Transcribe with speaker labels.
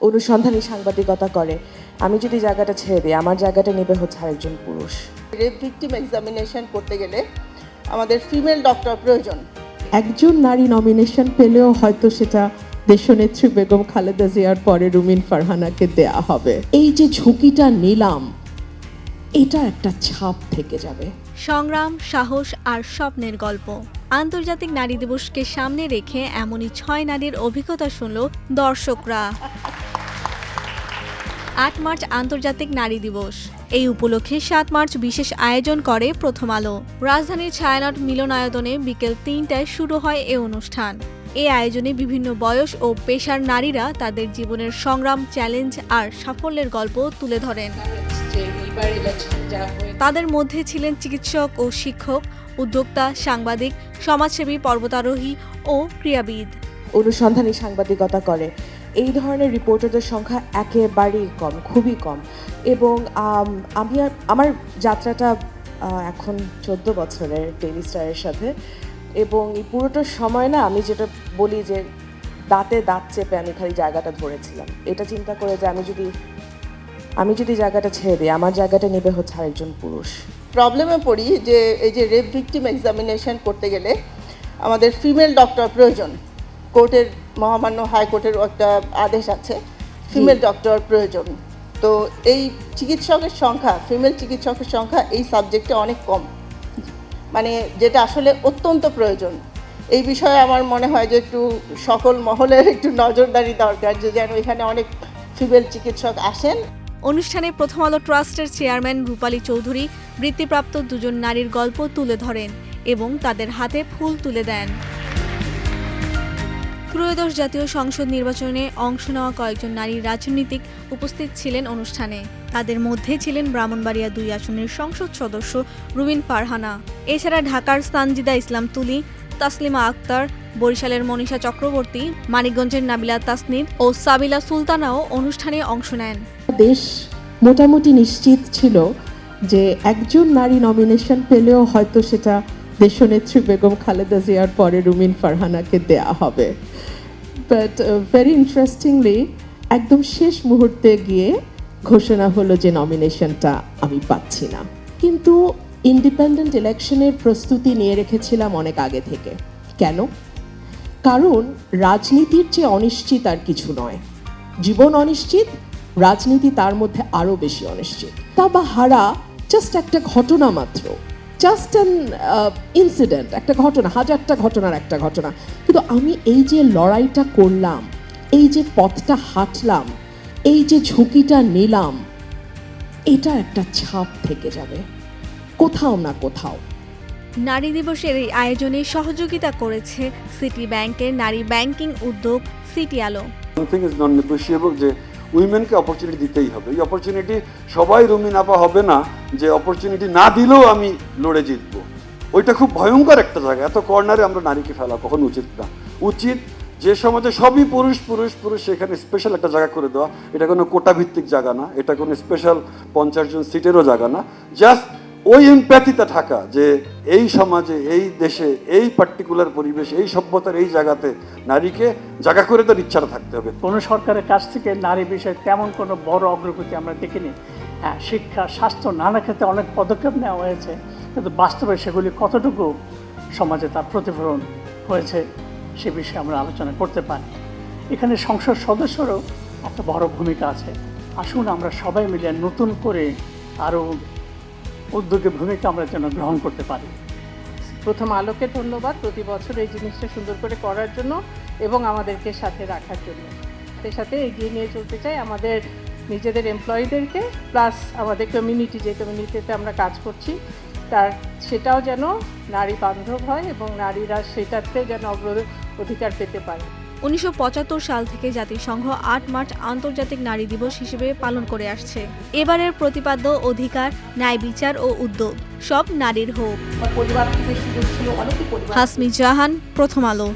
Speaker 1: অনুসন্ধানী সাংবাদিকতা করে। আমি যদি জায়গাটা ছেড়ে দিই, আমার জায়গাটা নেবে হচ্ছে আরেকজন পুরুষ।
Speaker 2: রেপ ভিকটিম এক্সামিনেশন করতে গেলে আমাদের ফিমেল ডক্টর প্রয়োজন।
Speaker 3: একজন নারী নমিনেশন পেলেও হয়তো সেটা দেশনেত্রী বেগম খালেদা জিয়ার পরে রুমিন ফারহানাকে দেয়া হবে। এই যে ঝুঁকিটা নিলাম, এটা একটা ছাপ থেকে যাবে।
Speaker 4: সংগ্রাম, সাহস আর স্বপ্নের গল্প। আন্তর্জাতিক নারী দিবসকে সামনে রেখে এমনই 6 নারীর অভিজ্ঞতা শুনল দর্শকরা। 8 মার্চ আন্তর্জাতিক নারী দিবস। এই উপলক্ষে 7 মার্চ বিশেষ আয়োজন করে প্রথম আলো। রাজধানীর ছায়ানট মিলনায়তনে বিকেল 3টায় শুরু হয় এ অনুষ্ঠান। এই আয়োজনে বিভিন্ন বয়স ও পেশার নারীরা তাদের জীবনের সংগ্রাম, চ্যালেঞ্জ আর সাফল্যের গল্প তুলে ধরেন। তাদের মধ্যে ছিলেন চিকিৎসক ও শিক্ষক, উদ্যোক্তা, সাংবাদিক, সমাজসেবী, পর্বতারোহী ও ক্রীড়াবিদ।
Speaker 1: অনুসন্ধানী সাংবাদিকতা করে। এই ধরনের রিপোর্টারদের সংখ্যা একেবারেই কম, খুবই কম। এবং আমার যাত্রাটা এখন 14 বছরের ডেইলি স্টারের সাথে। এবং এই পুরোটার সময় না, আমি যেটা বলি যে দাঁতে দাঁত চেপে আমি খালি জায়গাটা ধরেছিলাম। এটা চিন্তা করে যে আমি যদি জায়গাটা ছেড়ে দিই, আমার জায়গাটা নেবে হচ্ছে আরেকজন পুরুষ।
Speaker 2: প্রবলেমে পড়ি যে এই যে রেপ ভিকটিম এক্সামিনেশন করতে গেলে আমাদের ফিমেল ডক্টর প্রয়োজন। কোর্টের, মহামান্য হাইকোর্টের একটা আদেশ আছে, ফিমেল ডক্টর প্রয়োজন। তো এই চিকিৎসকের সংখ্যা, ফিমেল চিকিৎসকের সংখ্যা এই সাবজেক্টে অনেক কম, মানে যেটা আসলে অত্যন্ত প্রয়োজন। এই বিষয়ে আমার মনে হয় যে একটু সকল মহলের একটু নজরদারি দরকার, যে যেন এখানে অনেক ফিমেল চিকিৎসক আসেন।
Speaker 4: অনুষ্ঠানে প্রথম আলো ট্রাস্টের চেয়ারম্যান রূপালী চৌধুরী বৃত্তিপ্রাপ্ত 2জন নারীর গল্প তুলে ধরেন এবং তাদের হাতে ফুল তুলে দেন। ত্রয়োদশ জাতীয় সংসদ নির্বাচনে অংশ নেওয়া কয়েকজন নারী রাজনীতিক উপস্থিত ছিলেন অনুষ্ঠানে। তাদের মধ্যে ছিলেন ব্রাহ্মণবাড়িয়া 2 আসনের সংসদ সদস্য রুমিন ফারহানা। এছাড়া ঢাকার সানজিদা ইসলাম তুলি, তাসলিমা আক্তার, বরিশালের মনীষা চক্রবর্তী, মানিকগঞ্জের নাবিলা তাসনিদ ও সাবিলা সুলতানাও অনুষ্ঠানে অংশ নেন।
Speaker 3: দেশ মোটামুটি নিশ্চিত ছিল যে একজন নারী নমিনেশন পেলেও হয়তো সেটা দেশনেত্রী বেগম খালেদা জিয়ার পরে রুমিন ফারহানাকে দেয়া হবে। বাট ভেরি ইন্টারেস্টিংলি একদম শেষ মুহূর্তে গিয়ে ঘোষণা হলো যে নমিনেশনটা আমি পাচ্ছি না। কিন্তু ইন্ডিপেন্ডেন্ট ইলেকশনের প্রস্তুতি নিয়ে রেখেছিলাম অনেক আগে থেকে। কেন? কারণ রাজনীতির চেয়ে অনিশ্চিত আর কিছু নয়। জীবন অনিশ্চিত, রাজনীতি তার মধ্যে আরও বেশি অনিশ্চিত। তা বা হারা জাস্ট একটা ঘটনা মাত্র, জাস্ট অ্যান ইনসিডেন্ট, একটা ঘটনা, হাজারটা ঘটনার একটা ঘটনা। কিন্তু আমি এই যে লড়াইটা করলাম, এই যে পথটা হাঁটলাম, এই যে ঝুঁকিটা নিলাম, এটা একটা ছাপ থেকে যাবে কোথাও না কোথাও।
Speaker 4: নারী দিবসের এই আয়োজনে সহযোগিতা করেছে সিটি ব্যাংকের নারী ব্যাংকিং উদ্যোগ সিটি আলো।
Speaker 5: সামথিং ইজ নন নেগোশিয়েবল, যে উইমেনকে অপরচুনিটি দিতেই হবে। এই অপরচুনিটি সবাই রুমিন আপা হবে না, যে অপরচুনিটি না দিলেও আমি লড়ে জিতবো। ওইটা খুব ভয়ঙ্কর একটা জায়গা। এত কর্নারে আমরা নারীকে ফেলা কখনো উচিত না। উচিত যে সমাজে সবই পুরুষ পুরুষ পুরুষ, সেখানে স্পেশাল একটা জায়গা করে দেওয়া। এটা কোনো কোটা ভিত্তিক জায়গা না, এটা কোনো স্পেশাল 50 জন সিটেরও জায়গা না। জাস্ট ওই এমপ্যাথিটা থাকা যে এই সমাজে, এই দেশে, এই পার্টিকুলার পরিবেশ, এই সভ্যতার এই জায়গাতে নারীকে জায়গা করে তার ইচ্ছাটা থাকতে হবে।
Speaker 6: কোনো সরকারের কাছ থেকে নারী বিষয়ে তেমন কোনো বড় অগ্রগতি আমরা দেখিনি। হ্যাঁ, শিক্ষা, স্বাস্থ্য, নানা ক্ষেত্রে অনেক পদক্ষেপ নেওয়া হয়েছে, কিন্তু বাস্তবে সেগুলি কতটুকু সমাজে তার প্রতিফলন হয়েছে সে বিষয়ে আমরা আলোচনা করতে পারি। এখানে সংসদ সদস্যরও একটা বড় ভূমিকা আছে। আসুন আমরা সবাই মিলে নতুন করে আরও উদ্যোগের ভূমিকা আমরা যেন গ্রহণ করতে পারি।
Speaker 7: প্রথম আলোকে ধন্যবাদ প্রতি বছর এই জিনিসটা সুন্দর করে করার জন্য এবং আমাদেরকে সাথে রাখার জন্য। এর সাথে এগিয়ে নিয়ে চলতে চাই আমাদের নিজেদের এমপ্লয়িদেরকে, প্লাস আমাদের কমিউনিটি, যে কমিউনিটিতে আমরা কাজ করছি সেটাও যেন নারী বান্ধব হয় এবং নারীরা সেটাতে যেন অধিকার পেতে পারে।
Speaker 4: 1975 সাল থেকে জাতিসংঘ 8 মার্চ আন্তর্জাতিক নারী দিবস হিসেবে পালন করে আসছে। এবারের প্রতিপাদ্য অধিকার, ন্যায় বিচার ও উদ্যোগ সব নারীর হোক। হাসমি জাহান, প্রথম আলো।